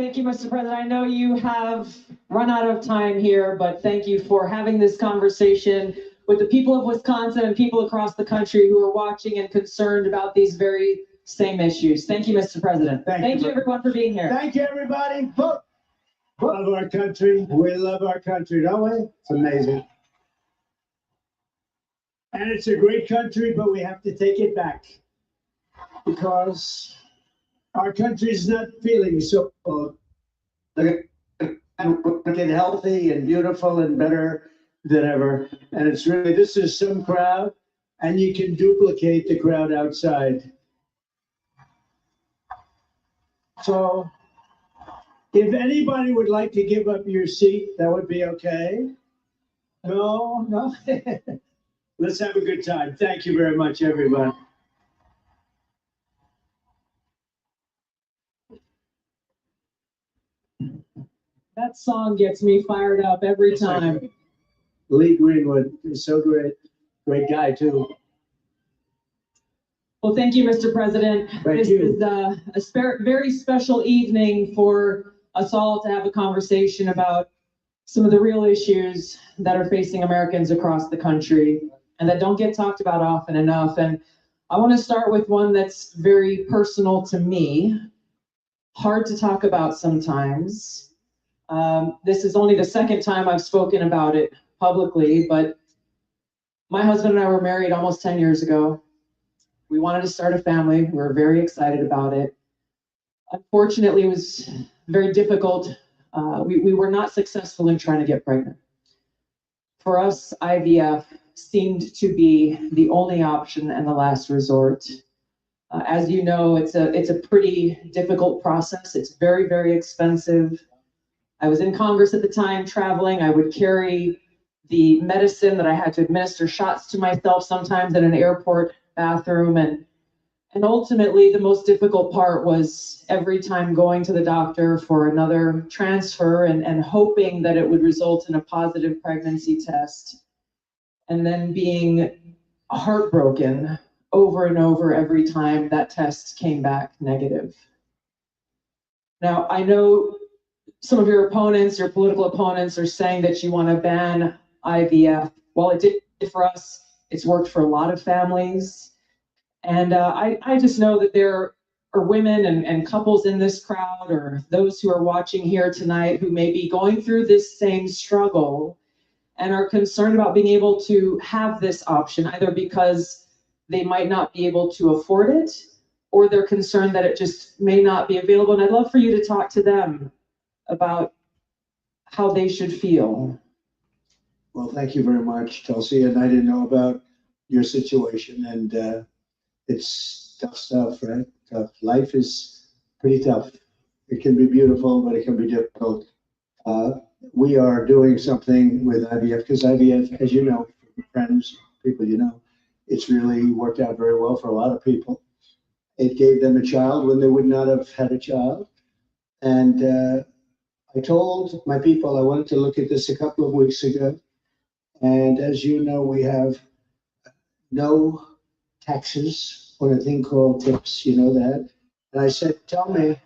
Thank you, Mr. President. I know you have run out of time here, but thank you for having this conversation with the people of Wisconsin and people across the country who are watching and concerned about these very same issues. Thank you, Mr. President. Thank you, everyone, for being here. Thank you, everybody. Vote. Love our country. We love our country, don't we? It's amazing. And it's a great country, but we have to take it back because our country is not feeling so get healthy and beautiful and better than ever. And it's really, this is some crowd, and you can duplicate the crowd outside. So if anybody would like to give up your seat, that would be okay. No. Let's have a good time. Thank you very much, everyone. That song gets me fired up every time. Lee Greenwood is so great. Great guy, too. Well, thank you, Mr. President. This is a very special evening for us all to have a conversation about some of the real issues that are facing Americans across the country and that don't get talked about often enough. And I want to start with one that's very personal to me, hard to talk about sometimes. This is only the second time I've spoken about it publicly, but my husband and I were married almost 10 years ago. We wanted to start a family. We were very excited about it. Unfortunately, it was very difficult. We were not successful in trying to get pregnant. For us, IVF seemed to be the only option and the last resort. As you know, it's a pretty difficult process. It's very, very expensive. I was in Congress at the time, traveling. I would carry the medicine that I had to administer shots to myself sometimes in an airport bathroom. And ultimately, the most difficult part was every time going to the doctor for another transfer and hoping that it would result in a positive pregnancy test, and then being heartbroken over and over every time that test came back negative. Now, I know some of your opponents, your political opponents, are saying that you want to ban IVF. Well, it did for us. It's worked for a lot of families. And I just know that there are women and couples in this crowd, or those who are watching here tonight, who may be going through this same struggle and are concerned about being able to have this option, either because they might not be able to afford it, or they're concerned that it just may not be available. And I'd love for you to talk to them about how they should feel. Well, thank you very much, Tulsi. And I didn't know about your situation, and it's tough stuff, right? Tough. Life is pretty tough. It can be beautiful, but it can be difficult. We are doing something with IVF because IVF, as you know, friends, people you know, it's really worked out very well for a lot of people. It gave them a child when they would not have had a child. And I told my people I wanted to look at this a couple of weeks ago. And as you know, we have no taxes on a thing called tips, you know that. And I said, tell me,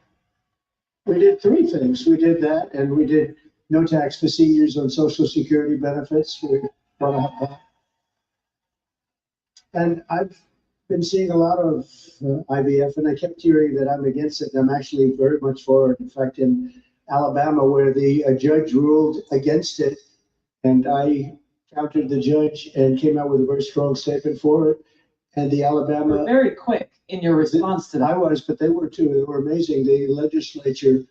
we did three things. We did that, and we did no tax for seniors on Social Security benefits. We want to have that. And I've been seeing a lot of IVF, and I kept hearing that I'm against it. I'm actually very much for it. In fact, in Alabama, where the judge ruled against it, and I countered the judge and came out with a very strong statement for it. And the Alabama— You're very quick in your response to that. I was, but they were too. They were amazing. The legislature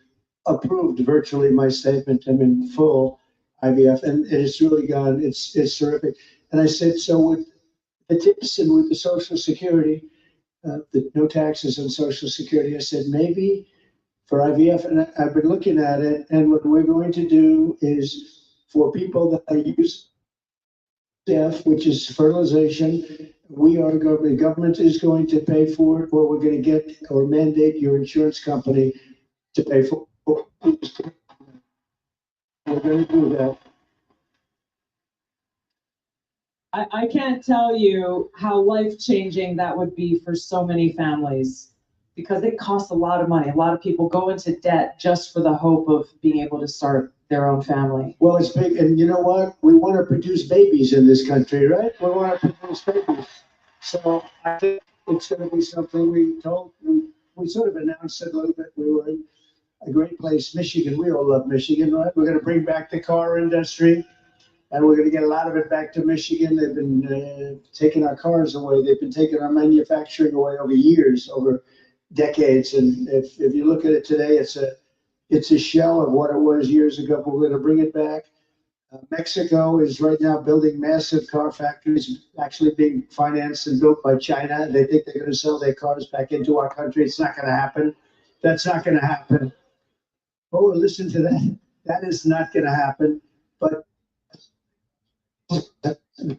approved virtually my statement. I'm in full IVF, and it's really gone. It's terrific. And I said, so with the tips and with the Social Security, the no taxes on Social Security, I said maybe for IVF, and I've been looking at it, and what we're going to do is for people that use IVF, which is fertilization, the government is going to pay for it, or we're going to get or mandate your insurance company to pay for it. We're going to do that. I can't tell you how life-changing that would be for so many families. because it costs a lot of money. A lot of people go into debt just for the hope of being able to start their own family. Well, it's big, and you know what? We want to produce babies in this country, right? We want to produce babies. So I think it's going to be something we sort of announced it a little bit. We were in a great place, Michigan. We all love Michigan, right? We're going to bring back the car industry, and we're going to get a lot of it back to Michigan. They've been taking our cars away. They've been taking our manufacturing away over years, over decades. And if you look at it today, it's a shell of what it was years ago, but we're going to bring it back. Mexico is right now building massive car factories, actually being financed and built by China. They think they're going to sell their cars back into our country. It's not going to happen. That's not going to happen. Oh, listen to that. That is not going to happen. But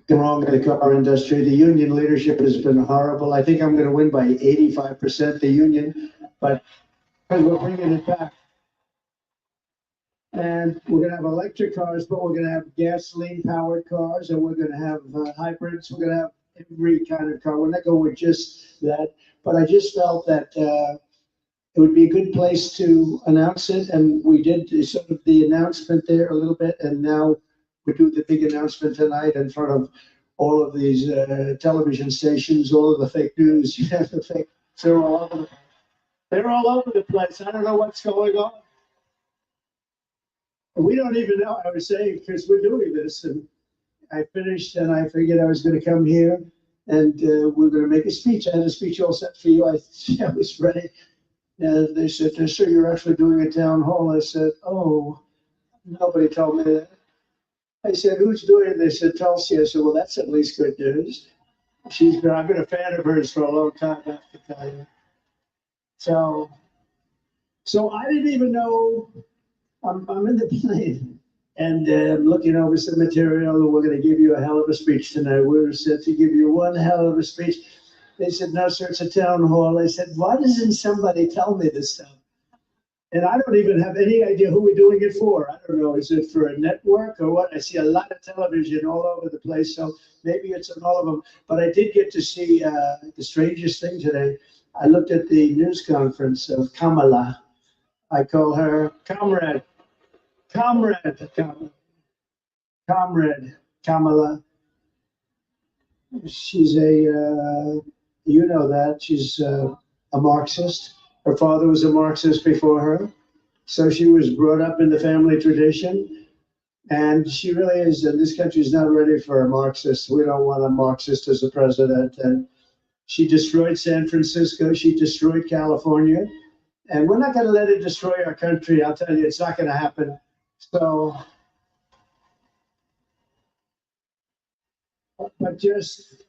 wrong in the car industry. The union leadership has been horrible. I think I'm going to win by 85%, the union, but we're bringing it back. And we're going to have electric cars, but we're going to have gasoline-powered cars, and we're going to have hybrids. We're going to have every kind of car. We're not going with just that. But I just felt that it would be a good place to announce it, and we did sort of the announcement there a little bit, and now we do the big announcement tonight in front of all of these television stations, all of the fake news. You have the fake. They're all over the place. I don't know what's going on. We don't even know. I was saying, because we're doing this, and I finished, and I figured I was going to come here, and we're going to make a speech. I had a speech all set for you. I was ready. And they said, "Sir, you're actually doing a town hall." I said, "Oh, nobody told me that." I said, "Who's doing it?" They said, "Tulsi." I said, "Well, that's at least good news." I've been a fan of hers for a long time, I have to tell you. So I didn't even know. I'm in the plane, and I'm looking over some material, and we're going to give you a hell of a speech tonight. We're set to give you one hell of a speech. They said, "No, sir, it's a town hall." I said, "Why doesn't somebody tell me this stuff?" And I don't even have any idea who we're doing it for. I don't know. Is it for a network or what? I see a lot of television all over the place, so maybe it's on all of them. But I did get to see the strangest thing today. I looked at the news conference of Kamala. I call her Comrade Kamala. She's you know that, she's a Marxist. Her father was a Marxist before her. So she was brought up in the family tradition. And she really is, and this country is not ready for a Marxist. We don't want a Marxist as a president. And she destroyed San Francisco. She destroyed California. And we're not going to let it destroy our country. I'll tell you, it's not going to happen. So, but just,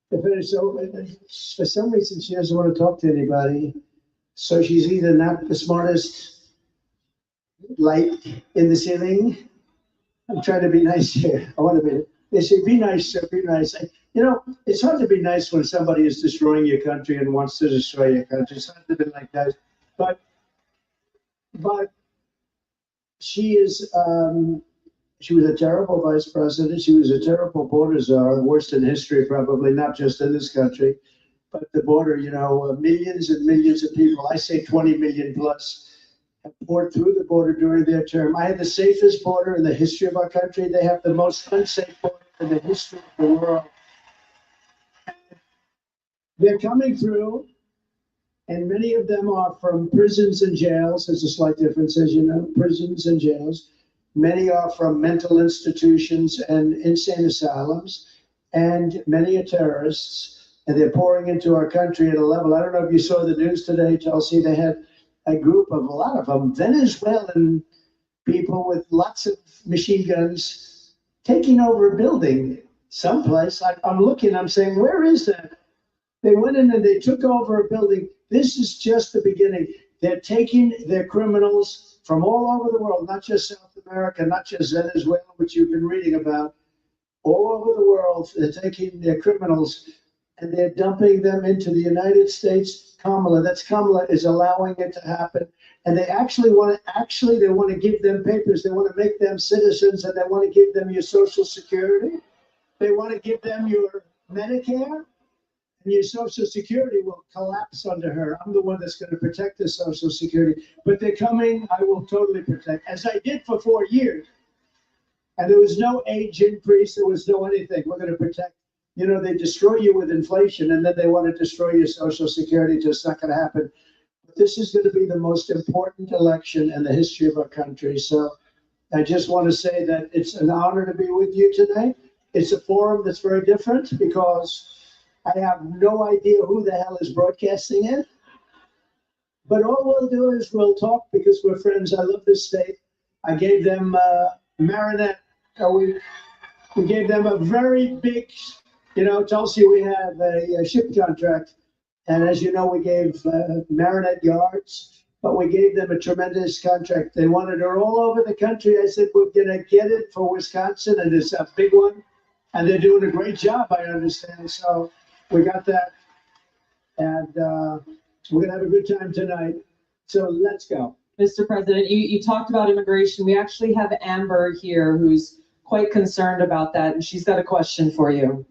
for some reason, she doesn't want to talk to anybody. So she's either not the smartest light in the ceiling. I'm trying to be nice here. I want to be. They say, "Be nice, sir, be nice." You know, it's hard to be nice when somebody is destroying your country and wants to destroy your country. It's hard to be like that. But she is. She was a terrible vice president. She was a terrible border czar, worst in history, probably, not just in this country. But the border, you know, millions and millions of people, I say 20 million plus, have poured through the border during their term. I had the safest border in the history of our country. They have the most unsafe border in the history of the world. They're coming through, and many of them are from prisons and jails. There's a slight difference, as you know, prisons and jails. Many are from mental institutions and insane asylums, and many are terrorists. And they're pouring into our country at a level. I don't know if you saw the news today, Chelsea. They had a lot of them, Venezuelan people with lots of machine guns taking over a building someplace. I'm looking, I'm saying, where is that? They went in and they took over a building. This is just the beginning. They're taking their criminals from all over the world, not just South America, not just Venezuela, which you've been reading about. All over the world, they're taking their criminals and they're dumping them into the United States. Kamala is allowing it to happen. And they actually want to give them papers. They want to make them citizens, and they want to give them your Social Security. They want to give them your Medicare. your Social Security will collapse under her. I'm the one that's going to protect the Social Security. But they're coming, I will totally protect, as I did for 4 years. And there was no age increase, there was no anything. We're going to protect. You know, they destroy you with inflation, and then they want to destroy your Social Security. Just not going to happen. But this is going to be the most important election in the history of our country. So I just want to say that it's an honor to be with you tonight. It's a forum that's very different because I have no idea who the hell is broadcasting it. But all we'll do is we'll talk because we're friends. I love this state. I gave them Marinette. We gave them a very big, you know, Tulsi, we have a ship contract. And as you know, we gave Marinette yards, but we gave them a tremendous contract. They wanted her all over the country. I said, we're going to get it for Wisconsin, and it's a big one. And they're doing a great job, I understand. So we got that. And we're going to have a good time tonight. So let's go. Mr. President, you talked about immigration. We actually have Amber here who's quite concerned about that, and she's got a question for you.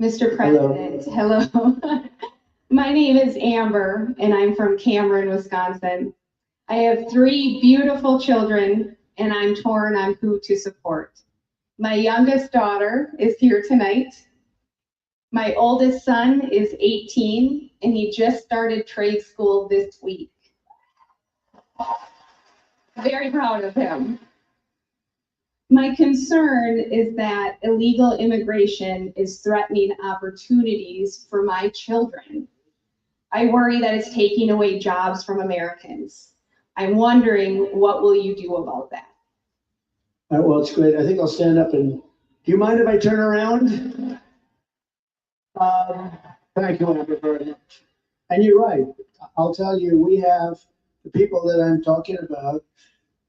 Mr. President, hello. My name is Amber, and I'm from Cameron, Wisconsin. I have 3 beautiful children, and I'm torn on who to support. My youngest daughter is here tonight. My oldest son is 18, and he just started trade school this week. Very proud of him. My concern is that illegal immigration is threatening opportunities for my children. I worry that it's taking away jobs from Americans. I'm wondering, what will you do about that? Well, it's great. I think I'll stand up and, do you mind if I turn around? Thank you, Amber, very much. And you're right. I'll tell you, we have the people that I'm talking about.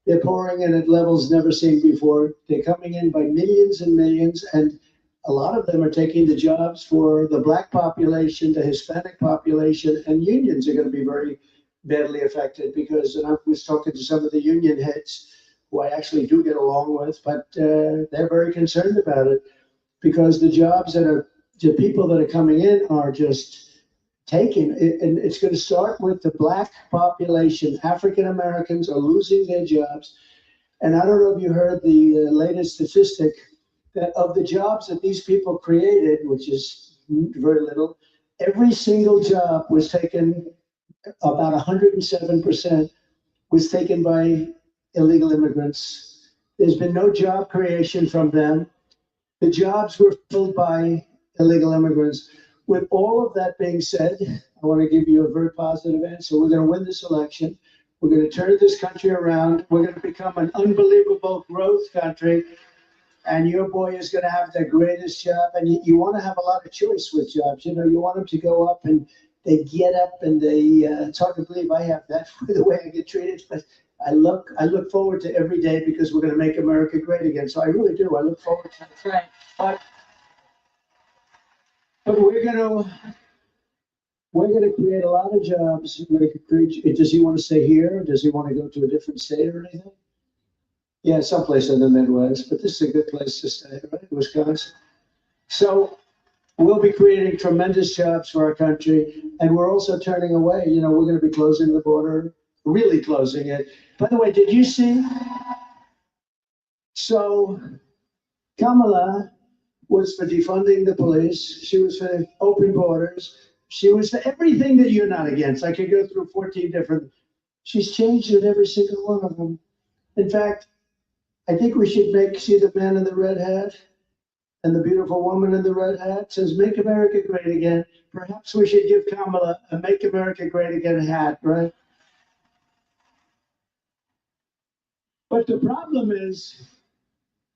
They're pouring in at levels never seen before. They're coming in by millions and millions, and a lot of them are taking the jobs for the Black population, the Hispanic population, and unions are going to be very badly affected because, and I was talking to some of the union heads who I actually do get along with, but they're very concerned about it because the jobs that are, the people that are coming in are just taken, and it's going to start with the Black population. African Americans are losing their jobs. And I don't know if you heard the latest statistic that of the jobs that these people created, which is very little, every single job was taken, about 107% was taken by illegal immigrants. There's been no job creation from them. The jobs were filled by illegal immigrants. With all of that being said, I want to give you a very positive answer. We're going to win this election. We're going to turn this country around. We're going to become an unbelievable growth country. And your boy is going to have the greatest job. And you want to have a lot of choice with jobs. You know, you want them to go up and they get up and they, it's hard to believe I have that the way I get treated. But I look forward to every day because we're going to make America great again. So I really do. I look forward to it. That's right. But we're gonna create a lot of jobs. Does he want to stay here? Does he want to go to a different state or anything? Yeah, someplace in the Midwest, but this is a good place to stay, right? Wisconsin. So we'll be creating tremendous jobs for our country, and we're also turning away. You know, we're going to be closing the border, really closing it. By the way, did you see? So Kamala was for defunding the police. She was for open borders. She was for everything that you're not against. I could go through 14 different. She's changed in every single one of them. In fact, I think we should see the man in the red hat and the beautiful woman in the red hat. It says, "Make America Great Again." Perhaps we should give Kamala a "Make America Great Again" hat, right? But the problem is,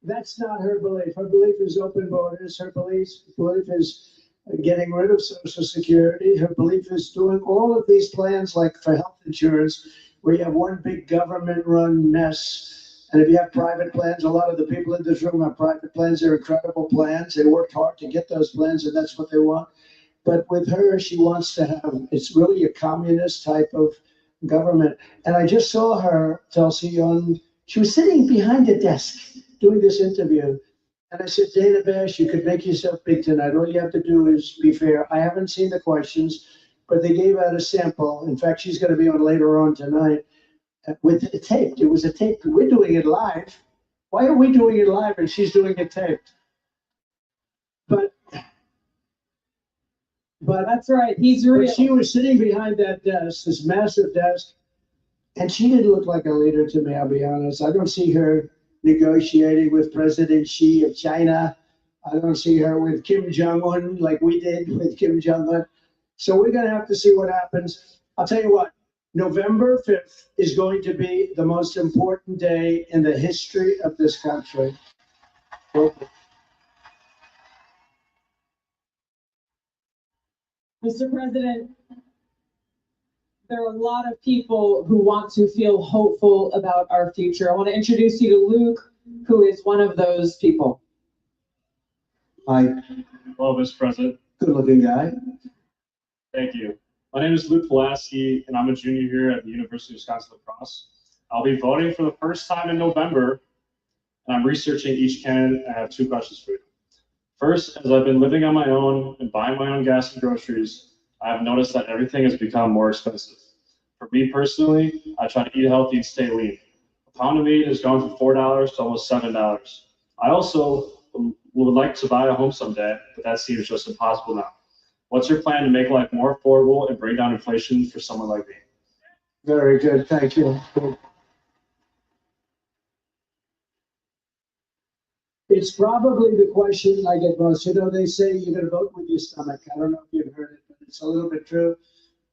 that's not her belief. Her belief is open borders. Her belief is getting rid of Social Security. Her belief is doing all of these plans like for health insurance, where you have one big government-run mess. And if you have private plans, a lot of the people in this room have private plans. They're incredible plans. They worked hard to get those plans, and that's what they want. But with her, she wants to have, it's really a communist type of government. And I just saw her, Tulsi, she was sitting behind a desk doing this interview, And I said, Dana Bash, you could make yourself big tonight. All you have to do is be fair. I haven't seen the questions, but they gave out a sample. In fact, she's going to be on later on tonight with it taped. It was a tape. We're doing it live. Why are we doing it live and she's doing it taped? But That's right. He's real. she was sitting behind that desk, this massive desk, and she didn't look like a leader to me, I'll be honest. I don't see her negotiating with President Xi of China. I don't see her with Kim Jong-un like we did with Kim Jong-un. So we're going to have to see what happens. I'll tell you what, November 5th is going to be the most important day in the history of this country. Mr. President, there are a lot of people who want to feel hopeful about our future. I want to introduce you to Luke, who is one of those people. Hi, Hello, Mr. President. good-looking guy. Thank you. My name is Luke Pulaski, and I'm a junior here at the University of Wisconsin-La Crosse. I'll be voting for the first time in November, and I'm researching each candidate. I have two questions for you. First, as I've been living on my own and buying my own gas and groceries, I have noticed that everything has become more expensive. For me personally, I try to eat healthy and stay lean. A pound of meat has gone from $4 to almost $7. I also would like to buy a home someday, but that seems just impossible now. What's your plan to make life more affordable and bring down inflation for someone like me? Very good, thank you. It's probably the question I get most. You know, they say you're going to vote with your stomach. I don't know if you've heard it, but it's a little bit true.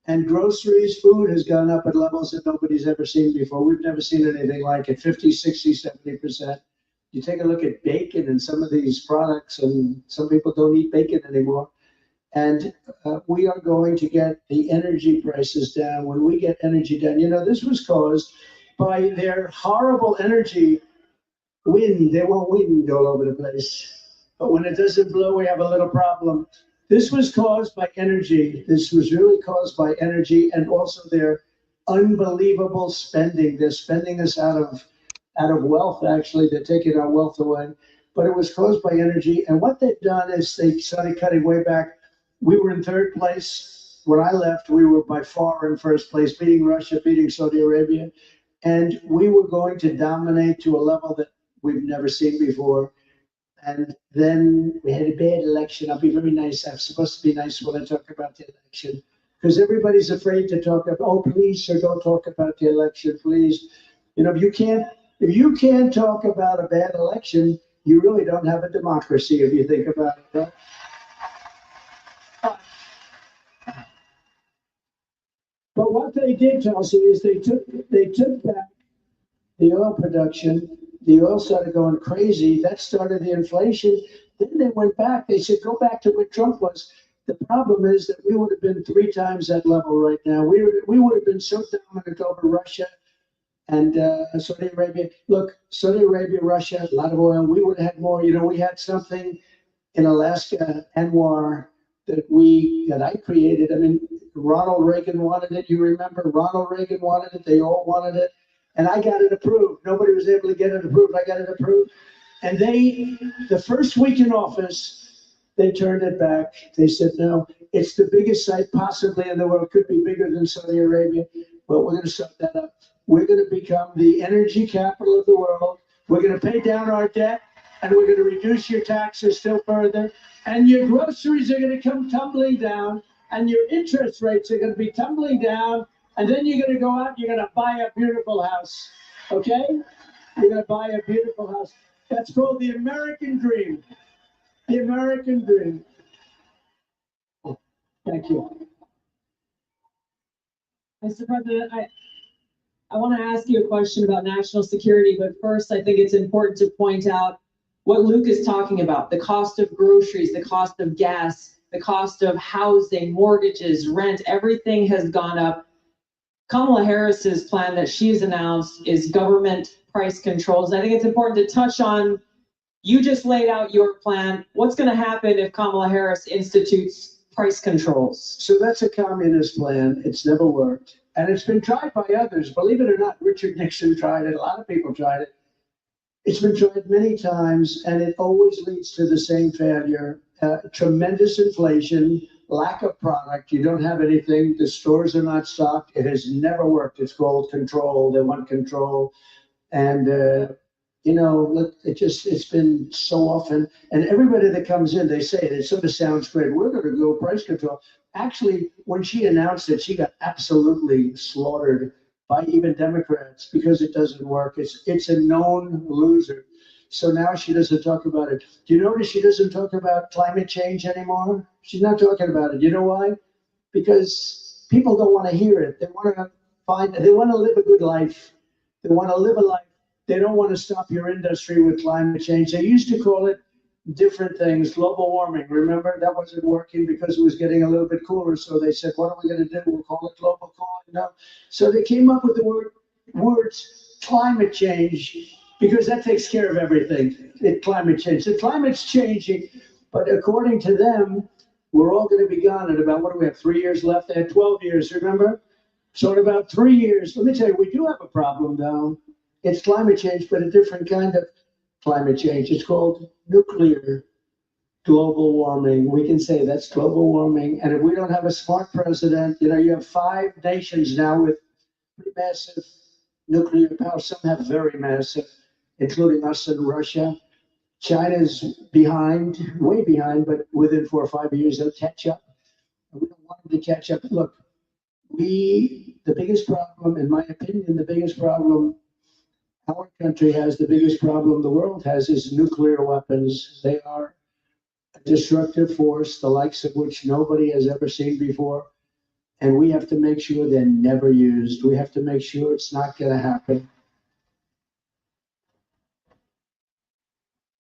And groceries, food has gone up at levels that nobody's ever seen before. We've never seen anything like it, 50, 60, 70%. You take a look at bacon and some of these products, and some people don't eat bacon anymore. And we are going to get the energy prices down. When we get energy down, you know, this was caused by their horrible energy wind. They want wind all over the place. But when it doesn't blow, we have a little problem. This was caused by energy. This was really caused by energy and also their unbelievable spending. They're spending us out of wealth, actually. They're taking our wealth away. But it was caused by energy. And what they've done is they started cutting way back. We were in third place. When I left, we were by far in first place, beating Russia, beating Saudi Arabia. And we were going to dominate to a level that we've never seen before. And then we had a bad election. I'll be very nice. I'm supposed to be nice when I talk about the election, because everybody's afraid to talk about, oh, please, sir, don't talk about the election, please. You know, if you can't talk about a bad election, you really don't have a democracy if you think about it, right? But what they did, Tulsi, is they took back the oil production. The oil started going crazy. That started the inflation. Then they went back. They said, go back to what Trump was. The problem is that we would have been 3 times that level right now. We would have been so dominant over Russia and Saudi Arabia. Look, Saudi Arabia, Russia, a lot of oil. We would have had more. You know, we had something in Alaska, Anwar, that I created. I mean, Ronald Reagan wanted it. You remember Ronald Reagan wanted it. They all wanted it. And I got it approved. Nobody was able to get it approved. I got it approved. And the first week in office, they turned it back. They said, no, it's the biggest site possibly in the world. Could be bigger than Saudi Arabia. Well, we're going to start that up. We're going to become the energy capital of the world. We're going to pay down our debt, and we're going to reduce your taxes still further. And your groceries are going to come tumbling down, and your interest rates are going to be tumbling down. And then you're going to go out and you're going to buy a beautiful house, okay? You're going to buy a beautiful house. That's called the American dream. The American dream. Thank you. Mr. President, I want to ask you a question about national security, but first I think it's important to point out what Luke is talking about: the cost of groceries, the cost of gas, the cost of housing, mortgages, rent, everything has gone up. Kamala Harris's plan that she's announced is government price controls. I think it's important to touch on, you just laid out your plan. What's going to happen if Kamala Harris institutes price controls? So that's a communist plan. It's never worked. And it's been tried by others. Believe it or not, Richard Nixon tried it. A lot of people tried it. It's been tried many times, and it always leads to the same failure. Tremendous inflation, lack of product. You don't have anything. The stores are not stocked. It has never worked. It's called control. They want control. And, you know, it's been so often. And everybody that comes in, they say it sort of sounds great. We're going to go price control. Actually, when she announced it, she got absolutely slaughtered by even Democrats because it doesn't work. It's a known loser. So now she doesn't talk about it. Do you notice she doesn't talk about climate change anymore? She's not talking about it. You know why? Because people don't want to hear it. They want to live a good life. They want to live a life. They don't want to stop your industry with climate change. They used to call it different things, global warming. Remember, that wasn't working because it was getting a little bit cooler. So they said, what are we going to do? We'll call it global cooling now. So they came up with the words climate change because that takes care of everything. Climate change. The climate's changing, but according to them, we're all going to be gone in about, what do we have, 3 years left? They had 12 years, remember? So in about 3 years, let me tell you, we do have a problem now. It's climate change, but a different kind of climate change. It's called nuclear global warming. We can say that's global warming. And if we don't have a smart president, you know, you have 5 nations now with pretty massive nuclear power. Some have very massive, including us and Russia. China's behind, way behind, but within 4 or 5 years, they'll catch up. And we don't want them to catch up. Look, the biggest problem, in my opinion, the biggest problem our country has, the biggest problem the world has, is nuclear weapons. They are a destructive force, the likes of which nobody has ever seen before. And we have to make sure they're never used. We have to make sure it's not going to happen.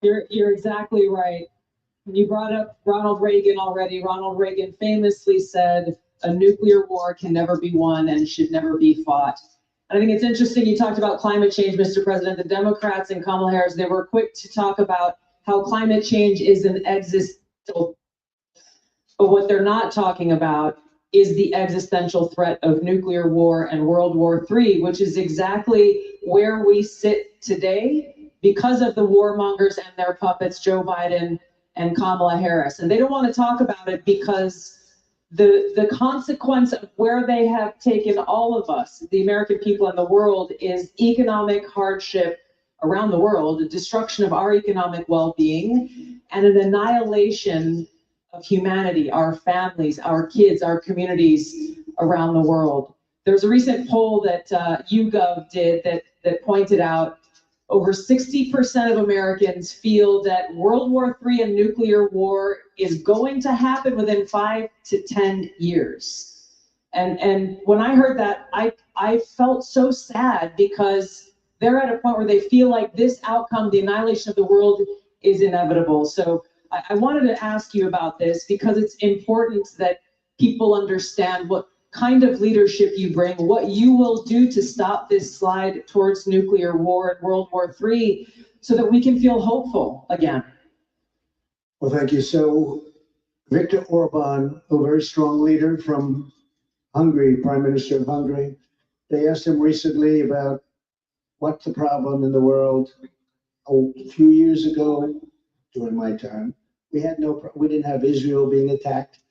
You're exactly right. You brought up Ronald Reagan already. Ronald Reagan famously said, a nuclear war can never be won and should never be fought. I think it's interesting you talked about climate change, Mr. President. The Democrats and Kamala Harris, they were quick to talk about how climate change is an existential, but what they're not talking about is the existential threat of nuclear war and World War III, which is exactly where we sit today because of the warmongers and their puppets, Joe Biden and Kamala Harris. And they don't want to talk about it because the consequence of where they have taken all of us, the American people and the world, is economic hardship around the world, the destruction of our economic well-being, and an annihilation of humanity, our families, our kids, our communities around the world. There's a recent poll that YouGov did that pointed out over 60% of Americans feel that World War III and nuclear war is going to happen within 5 to 10 years. And when I heard that, I felt so sad because they're at a point where they feel like this outcome, the annihilation of the world, is inevitable. So I wanted to ask you about this because it's important that people understand what kind of leadership you bring, what you will do to stop this slide towards nuclear war and World War III so that we can feel hopeful again. Well, thank you. So Viktor Orban, a very strong leader from Hungary, Prime Minister of Hungary, they asked him recently about what's the problem in the world. A few years ago, during my time, we didn't have Israel being attacked.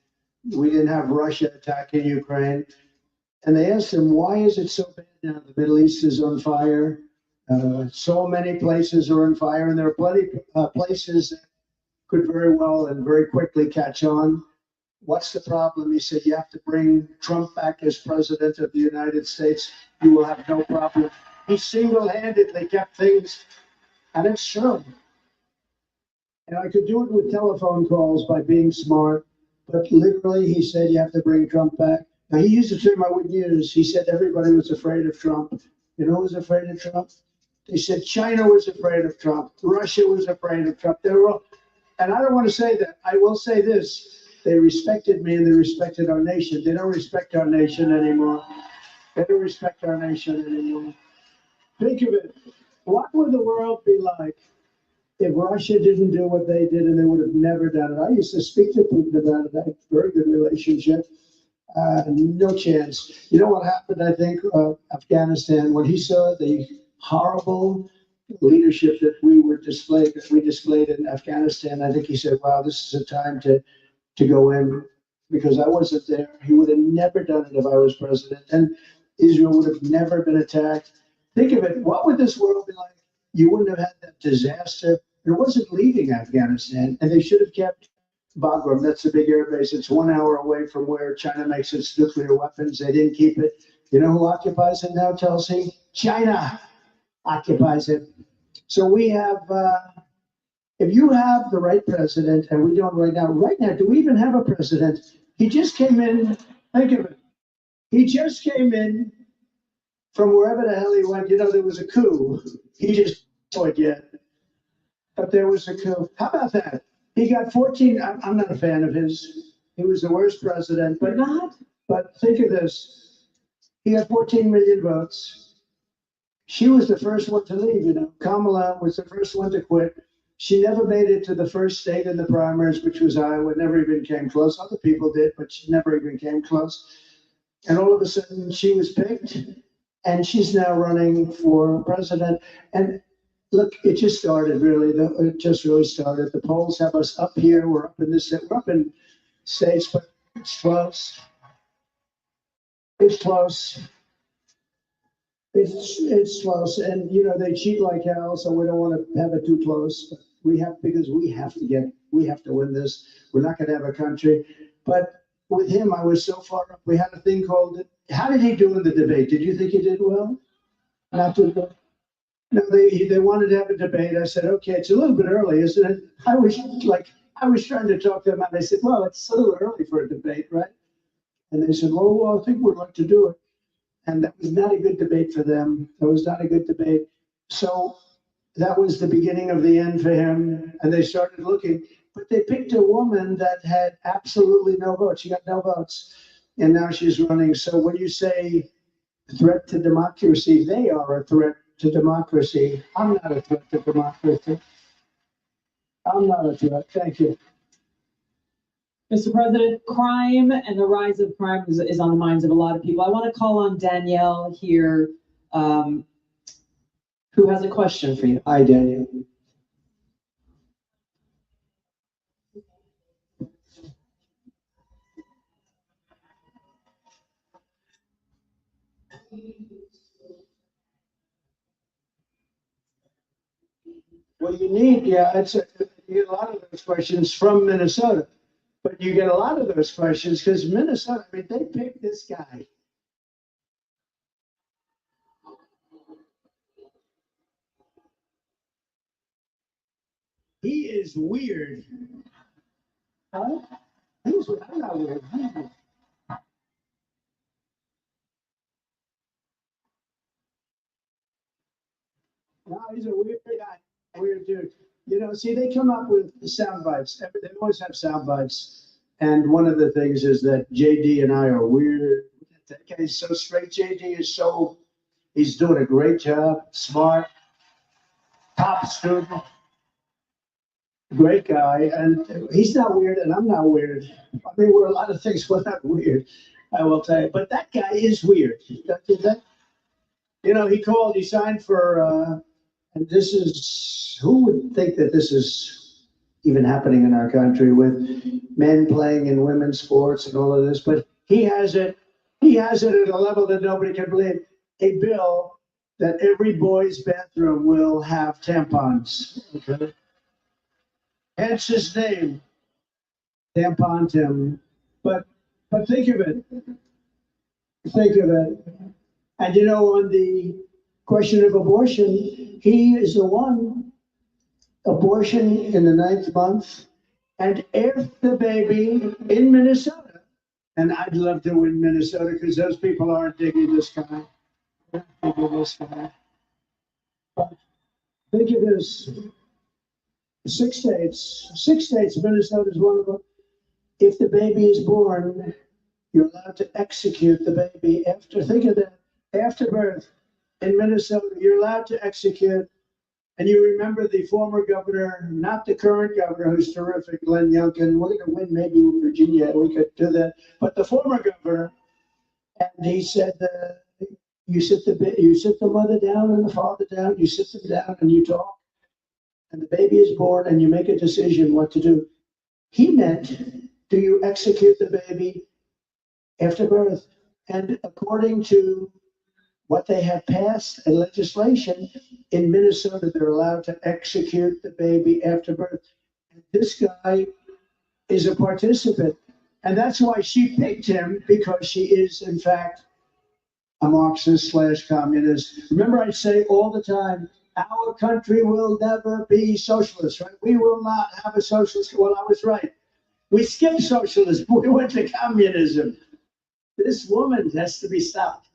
We didn't have Russia attacking Ukraine. And they asked him, why is it so bad now? The Middle East is on fire. So many places are on fire, and there are plenty of places that could very well and very quickly catch on. What's the problem? He said, you have to bring Trump back as president of the United States. You will have no problem. He single-handedly kept things, and it's true. And I could do it with telephone calls by being smart. But literally, he said, you have to bring Trump back. Now, he used a term I wouldn't use. He said everybody was afraid of Trump. You know who was afraid of Trump? They said China was afraid of Trump. Russia was afraid of Trump. They were all, and I don't want to say that. I will say this. They respected me and they respected our nation. They don't respect our nation anymore. They don't respect our nation anymore. Think of it. What would the world be like if Russia didn't do what they did, and they would have never done it? I used to speak to Putin about it. I had a very good relationship. No chance. You know what happened, I think, Afghanistan, when he saw the horrible leadership that we displayed in Afghanistan. I think he said, wow, this is a time to go in, because I wasn't there. He would have never done it if I was president, and Israel would have never been attacked. Think of it. What would this world be like? You wouldn't have had that disaster. It wasn't leaving Afghanistan, and they should have kept Bagram. That's a big air base. It's 1 hour away from where China makes its nuclear weapons. They didn't keep it. You know who occupies it now, Tulsi? China occupies it. So we have, if you have the right president, and we don't right now, do we even have a president? He just came in, think of it. He just came in from wherever the hell he went. You know, there was a coup. He just saw it yet. But there was a coup. How about that? He got 14, I'm not a fan of his. He was the worst president, but not. But think of this. He got 14 million votes. She was the first one to leave, you know. Kamala was the first one to quit. She never made it to the first state in the primaries, which was Iowa, never even came close. Other people did, but she never even came close. And all of a sudden she was picked, and she's now running for president. And look, it just started, really. It just really started. The polls have us up here. We're up in states, but it's close. It's close. It's close. And, you know, they cheat like hell, so we don't want to have it too close. But because we have to win this. We're not going to have a country. But with him, I was so far up. We had a thing called, how did he do in the debate? Did you think he did well? Not too good. No, they wanted to have a debate. I said, okay, it's a little bit early, isn't it? I was trying to talk to them, and they said, well, it's a little early for a debate, right? And they said, well, I think we'd like to do it. And that was not a good debate for them. That was not a good debate. So that was the beginning of the end for him. And they started looking, but they picked a woman that had absolutely no votes. She got no votes. And now she's running. So when you say threat to democracy, they are a threat to democracy. I'm not a threat to democracy. I'm not a threat. Thank you. Mr. President, crime and the rise of crime is on the minds of a lot of people. I want to call on Danielle here, who has a question for you. Hi, Danielle. Well, you get a lot of those questions from Minnesota, but you get a lot of those questions because Minnesota, I mean, they picked this guy. He is weird. Huh? I'm not weird. No, he's a weird guy. Weird dude. You know, see, they come up with sound bites. They always have sound bites. And one of the things is that JD and I are weird. That guy's so straight. JD is he's doing a great job. Smart, top student, great guy. And he's not weird, and I'm not weird. I mean, we're a lot of things, we're not weird, I will tell you. But that guy is weird. You know, he signed for, and this is, who would think that this is even happening in our country with men playing in women's sports and all of this, but he has it at a level that nobody can believe. A bill that every boy's bathroom will have tampons. Okay? Hence his name, Tampon Tim. But think of it. Think of it. And you know, on the question of abortion, he is the one. Abortion in the 9th month, and if the baby in Minnesota, and I'd love to win Minnesota because those people aren't digging this guy. But think of this: 6 states, Minnesota is one of them. If the baby is born, you're allowed to execute the baby after. Think of that: after birth in Minnesota, you're allowed to execute. And you remember the former governor, not the current governor, who's terrific, Glenn Youngkin. We're going to win maybe in Virginia. We could do that. But the former governor, and he said, you sit the mother down and the father down, you sit them down and you talk, and the baby is born and you make a decision what to do. He meant, do you execute the baby after birth? And according to what they have passed in legislation, in Minnesota, they're allowed to execute the baby after birth. And this guy is a participant. And that's why she picked him, because she is, in fact, a Marxist/communist. Remember, I say all the time, our country will never be socialist, right? We will not have a socialist. Well, I was right. We skipped socialism. We went to communism. This woman has to be stopped.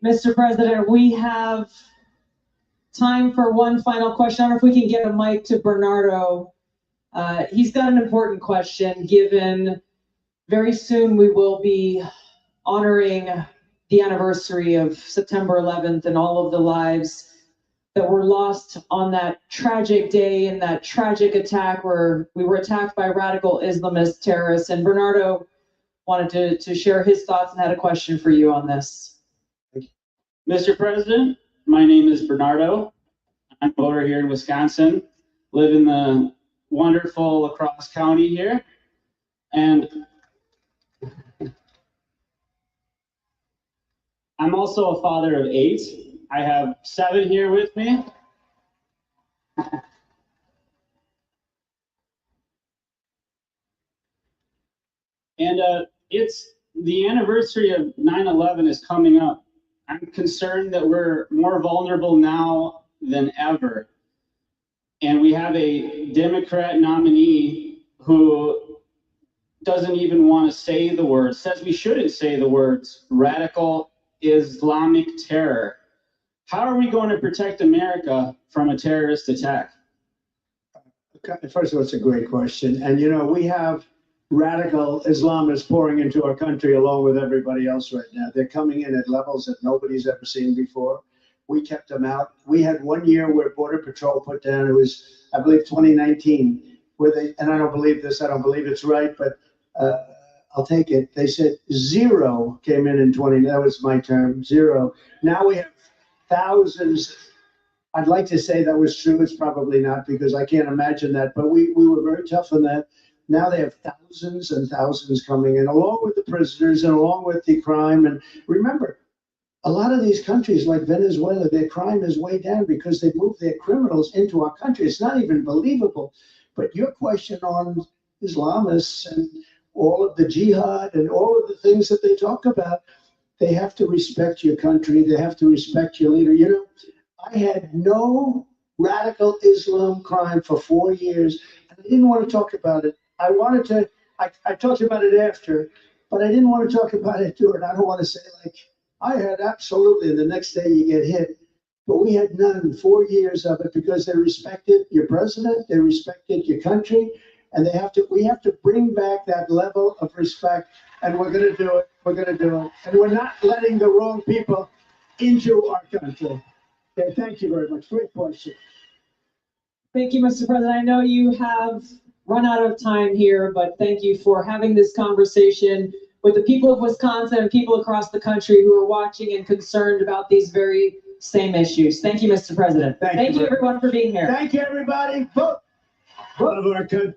Mr. President, we have time for one final question. I don't know if we can get a mic to Bernardo. He's got an important question, given very soon we will be honoring the anniversary of September 11th and all of the lives that were lost on that tragic day and that tragic attack where we were attacked by radical Islamist terrorists. And Bernardo wanted to share his thoughts and had a question for you on this. Mr. President, my name is Bernardo. I'm a voter here in Wisconsin, live in the wonderful La Crosse County here. And I'm also a father of 8. I have 7 here with me. And it's the anniversary of 9/11 is coming up. I'm concerned that we're more vulnerable now than ever. And we have a Democrat nominee who doesn't even want to say the words, says we shouldn't say the words, radical Islamic terror. How are we going to protect America from a terrorist attack? First of all, it's a great question. And, you know, we have radical Islamists pouring into our country along with everybody else right now. They're coming in at levels that nobody's ever seen before. We kept them out. We had 1 year where Border Patrol put down, it was, I believe, 2019, where they, and I don't believe this, I don't believe it's right, but I'll take it. They said 0 came in 20, that was my term, 0. Now we have thousands. I'd like to say that was true. It's probably not, because I can't imagine that, but we were very tough on that. Now they have thousands and thousands coming in, along with the prisoners and along with the crime. And remember, a lot of these countries like Venezuela, their crime is way down because they move their criminals into our country. It's not even believable. But your question on Islamists and all of the jihad and all of the things that they talk about, they have to respect your country. They have to respect your leader. You know, I had no radical Islam crime for 4 years, and I didn't want to talk about it. I wanted to, I talked about it after, but I didn't want to talk about it during. I don't want to say like, I had absolutely, the next day you get hit. But we had none, 4 years of it, because they respected your president, they respected your country, and we have to bring back that level of respect, and we're going to do it. We're going to do it. And we're not letting the wrong people into our country. Okay, thank you very much. Great question. Thank you, Mr. President. I know you have run out of time here, but thank you for having this conversation with the people of Wisconsin and people across the country who are watching and concerned about these very same issues. Thank you, Mr. President. Thank you, everyone, for being here. Thank you, everybody. Vote. Vote of our country.